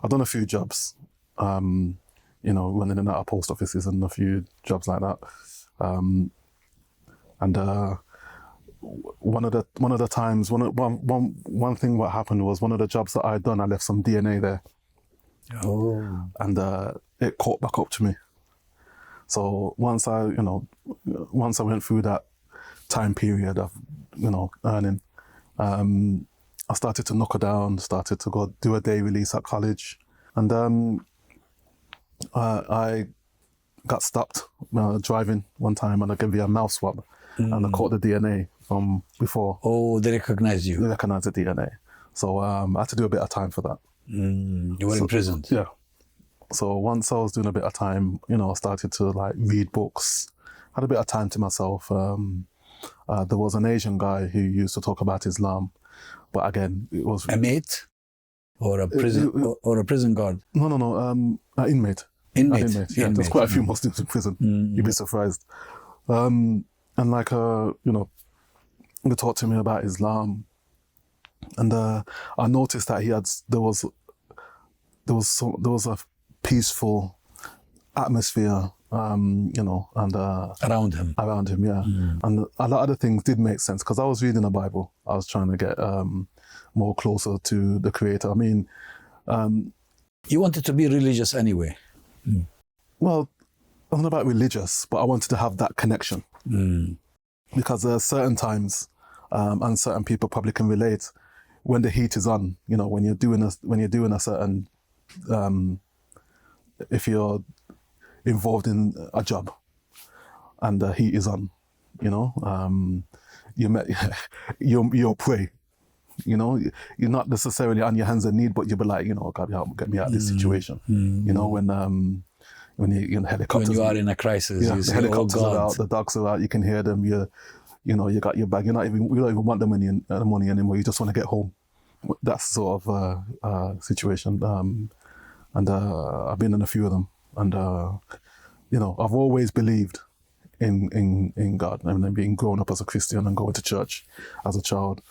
I've done a few jobs, running in and out of post offices and a few jobs like that. One of the times, one thing what happened was one of the jobs that I'd done, I left some DNA there. Oh. And it caught back up to me. So once I went through that time period of, earning, I started to knuckle down, started to go do a day release at college. And I got stopped driving one time and I gave me a mouth swab and I caught the DNA from before. Oh, they recognized you? They recognized the DNA. So I had to do a bit of time for that. You were imprisoned? Yeah. So once I was doing a bit of time, I started to read books, had a bit of time to myself. There was an Asian guy who used to talk about Islam, but again, it was... A mate? Or a prison or a prison guard? No, an inmate. Inmate? Yeah, there's quite a few Muslims in prison. You'd be surprised. And he talked to me about Islam. And I noticed that there was a peaceful atmosphere, and around him, yeah. And a lot of the things did make sense because I was reading the Bible. I was trying to get more closer to the Creator. I mean, you wanted to be religious anyway. Well, I'm not about religious, but I wanted to have that connection because there are certain times, and certain people probably can relate when the heat is on. When you're doing a certain, if you're involved in a job and the heat is on, you'll pray. You're not necessarily on your hands and knees, but you'll be like, God, help get me out of this situation. When you helicopters, when you are in a crisis, the helicopters are out, the dogs are out, you can hear them. You got your bag. You don't even want the money anymore. You just want to get home. That's sort of situation. And I've been in a few of them. And I've always believed in God. I mean, being grown up as a Christian and going to church as a child.